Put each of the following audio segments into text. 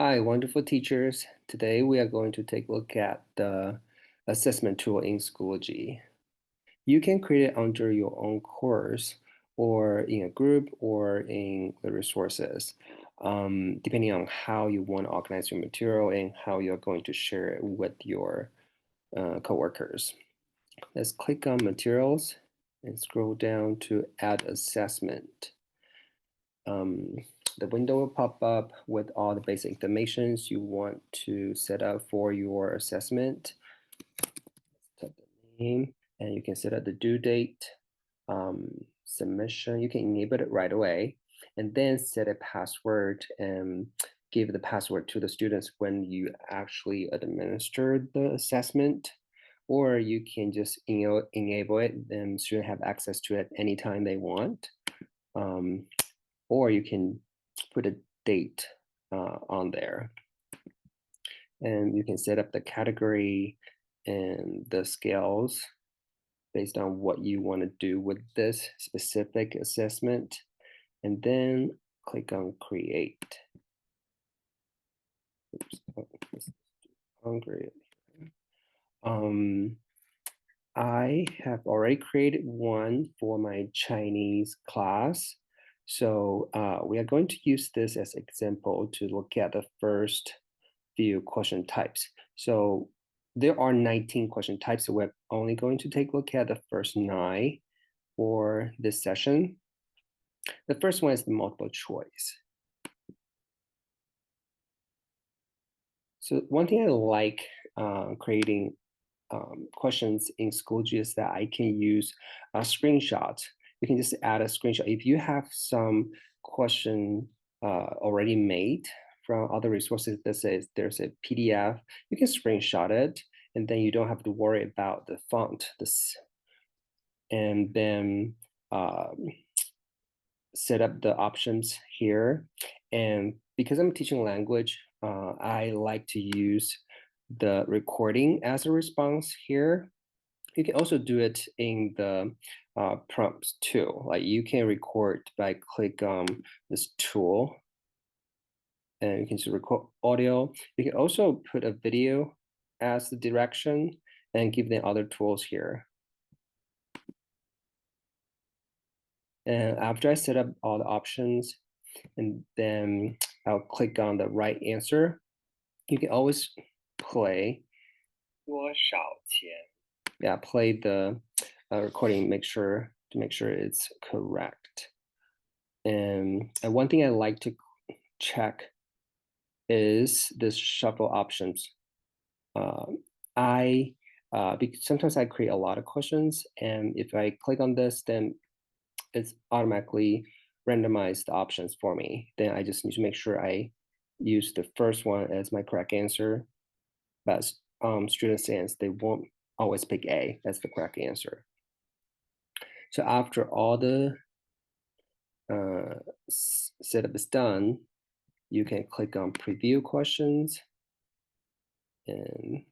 Hi, wonderful teachers. Today we are going to take a look at the assessment tool in Schoology. You can create it under your own course or in a group or in the resources, depending on how you want to organize your material and how you're going to share it with your coworkers. Let's click on materials and scroll down to add assessment. The window will pop up with all the basic informations you want to set up for your assessment. Type the name, and you can set up the due date, submission. You can enable it right away, and then set a password and give the password to the students when you actually administer the assessment. Or you can just enable it, and students have access to it anytime they want. Or you can put a date on there, and you can set up the category and the scales based on what you want to do with this specific assessment, and then click on create. Oops, oh, this is hungry. I have already created one for my Chinese class. So we are going to use this as example to look at the first few question types. So there are 19 question types, so we're only going to take a look at the first 9 for this session. The first one is the multiple choice. So one thing I like creating questions in Schoology is that I can use a screenshot. You can just add a screenshot. If you have some question already made from other resources that says there's a PDF, you can screenshot it, and then you don't have to worry about the font. And then set up the options here. And because I'm teaching language, I like to use the recording as a response here. You can also do it in the prompts too. Like you can record by click on this tool, and you can just record audio. You can also put a video as the direction and give them other tools here. And after I set up all the options, and then I'll click on the right answer, you can always play. 多少钱? Yeah, play the recording, make sure it's correct. And one thing I like to check is this shuffle options. Because sometimes I create a lot of questions, and if I click on this, then it's automatically randomized the options for me. Then I just need to make sure I use the first one as my correct answer. But student sense, they won't always pick A as the correct answer. So after all the setup is done, you can click on preview questions, and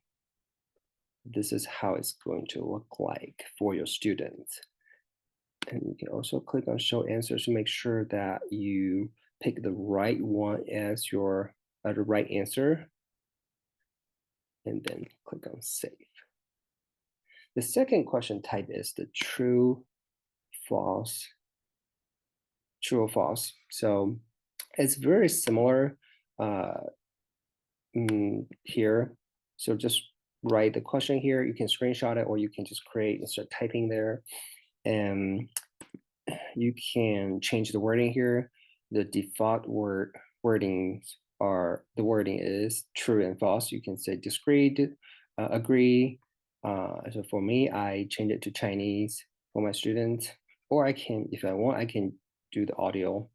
this is how it's going to look like for your students. And you can also click on show answers to make sure that you pick the right one as your the right answer, and then click on save. The second question type is the true, false, true or false. So it's very similar here. So just write the question here. You can screenshot it, or you can just create and start typing there. And you can change the wording here. The default wording is true and false. You can say disagreed, agree. So for me, I change it to Chinese for my students, or I can, if I want, I can do the audio.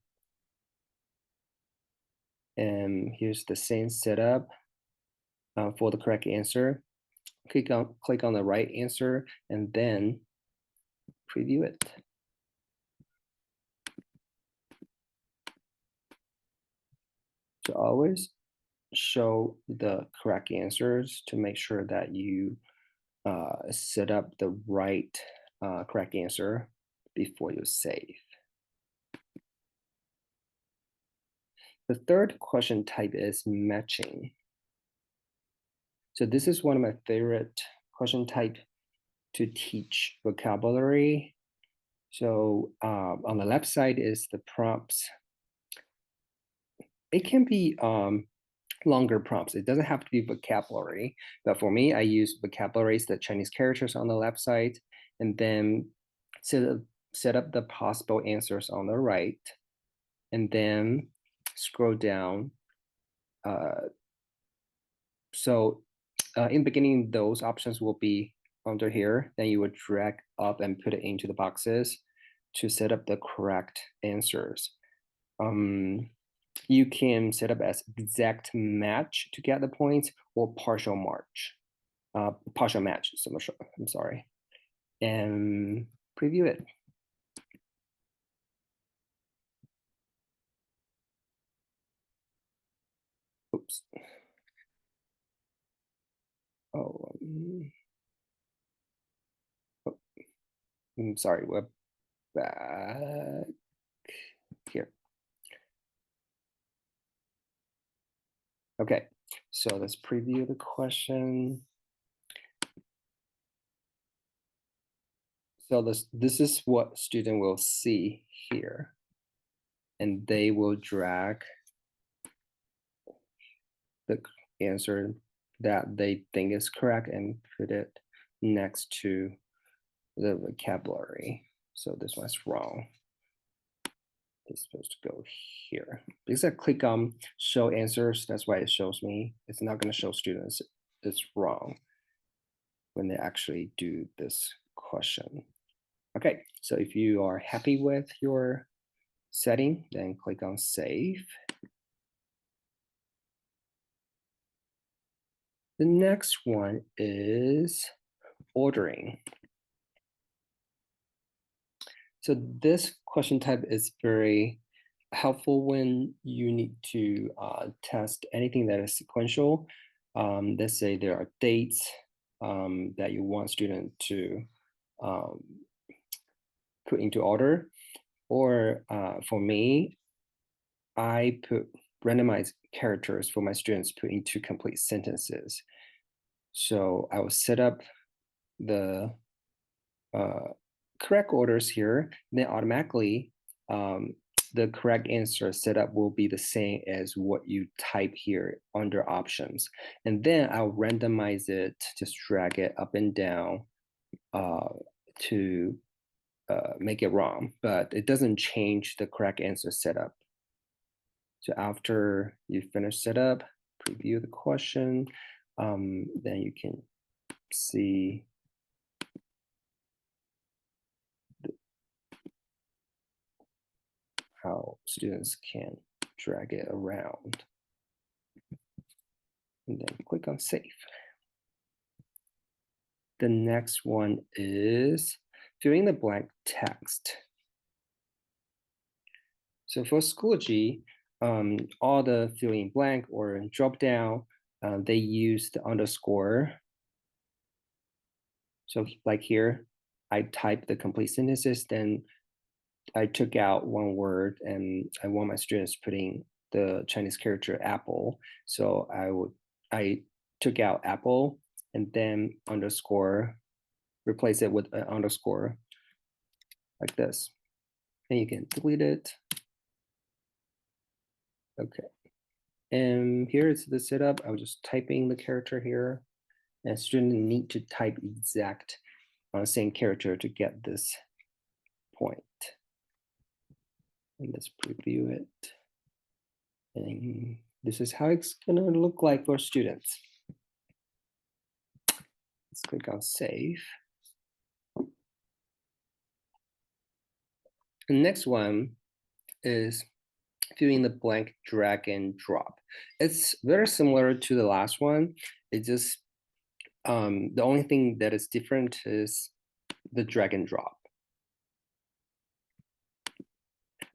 And here's the same setup for the correct answer. Click on the right answer, and then preview it. So always show the correct answers to make sure that you set up the right correct answer before you save. The third question type is matching. So this is one of my favorite question type to teach vocabulary. So on the left side is the prompts. It can be longer prompts. It doesn't have to be vocabulary, but for me, I use vocabularies, the Chinese characters on the left side, and then set up the possible answers on the right, and then scroll down. So in the beginning, those options will be under here. Then you would drag up and put it into the boxes to set up the correct answers. You can set up as exact match to get the points or partial match. I'm sorry, and preview it. Oops. Oh, I'm sorry. We're back here. Okay, so let's preview the question. So this is what student will see here. And they will drag the answer that they think is correct and put it next to the vocabulary. So this one's wrong. It's supposed to go here. Because I click on show answers, that's why it shows me. It's not going to show students it's wrong when they actually do this question. Okay, so if you are happy with your setting, then click on save. The next one is ordering. So this question type is very helpful when you need to test anything that is sequential. Let's say there are dates that you want student to um, put into order. Or for me, I put randomized characters for my students put into complete sentences. So I will set up the correct orders here, then automatically the correct answer setup will be the same as what you type here under options. And then I'll randomize it, just drag it up and down to make it wrong, but it doesn't change the correct answer setup. So after you finish setup, preview the question, then you can see how students can drag it around. And then click on save. The next one is filling the blank text. So for Schoology, all the filling blank or drop down, they use the underscore. So like here, I type the complete sentences, then I took out one word and I want my students putting the Chinese character apple. So I took out apple and then underscore, replace it with an underscore like this. And you can delete it. Okay. And here is the setup. I was just typing the character here. And students need to type exact same character to get this point. And let's preview it. And this is how it's gonna look like for students. Let's click on save. The next one is filling the blank drag and drop. It's very similar to the last one. It just, the only thing that is different is the drag and drop.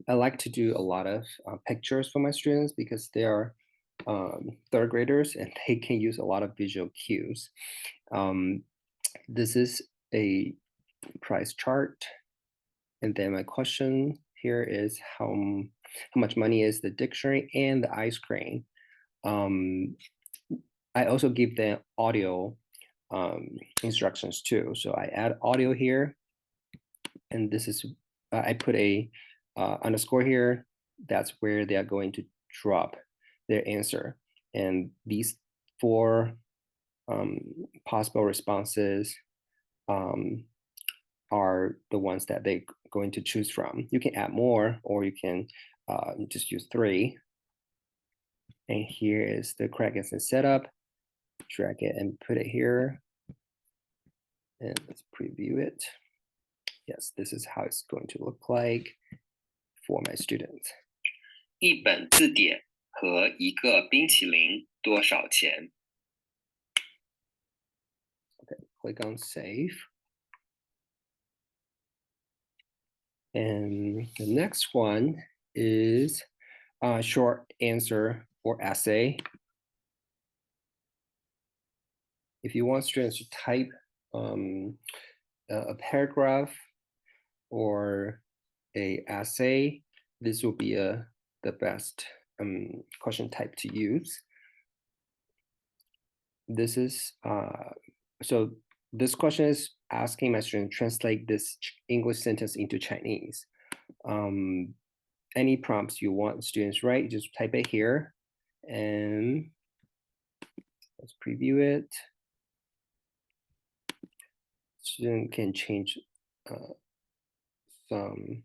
I like to do a lot of pictures for my students because they are third graders and they can use a lot of visual cues. This is a price chart. And then my question here is how much money is the dictionary and the ice cream. Um, I also give them audio instructions too. So I add audio here, and this is I put a underscore here. That's where they are going to drop their answer. And these four possible responses are the ones that they're going to choose from. You can add more, or you can just use three. And here is the correct answer setup. Drag it and put it here. And let's preview it. Yes, this is how it's going to look like for my students. 一本字典和一个冰淇淋多少钱？ Okay, click on save. And the next one is a short answer or essay. If you want students to type a paragraph or a essay, this will be the best question type to use. This is so this question is asking my student translate this English sentence into Chinese. Any prompts you want students write, just type it here, and let's preview it. Student can change some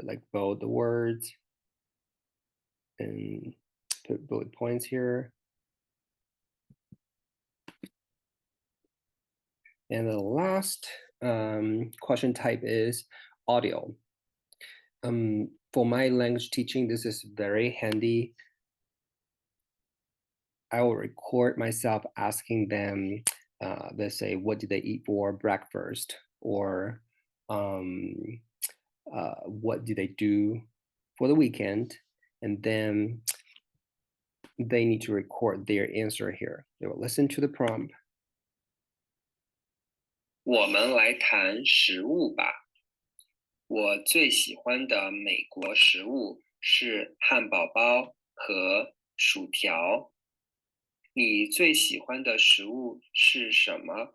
like bold the words and put bullet points here. And the last question type is audio. For my language teaching, this is very handy. I will record myself asking them, let's say, what did they eat for breakfast? Or what do they do for the weekend? And then they need to record their answer here. They will listen to the prompt. 我们来谈食物吧。我最喜欢的美国食物是汉堡包和薯条。你最喜欢的食物是什么？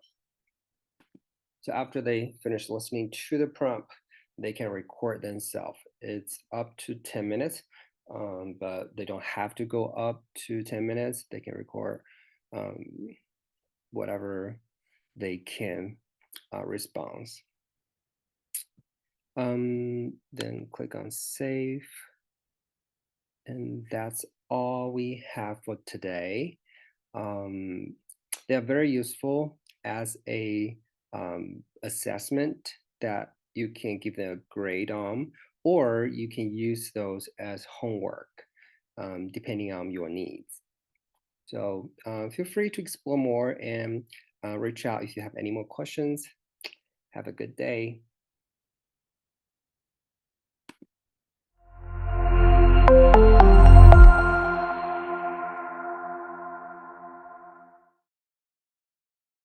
So after they finish listening to the prompt, they can record themselves. It's up to 10 minutes, but they don't have to go up to 10 minutes. They can record whatever they can response. Then click on save. And that's all we have for today. They are very useful as a assessment that you can give them a grade on, or you can use those as homework, depending on your needs. So feel free to explore more and reach out if you have any more questions. Have a good day.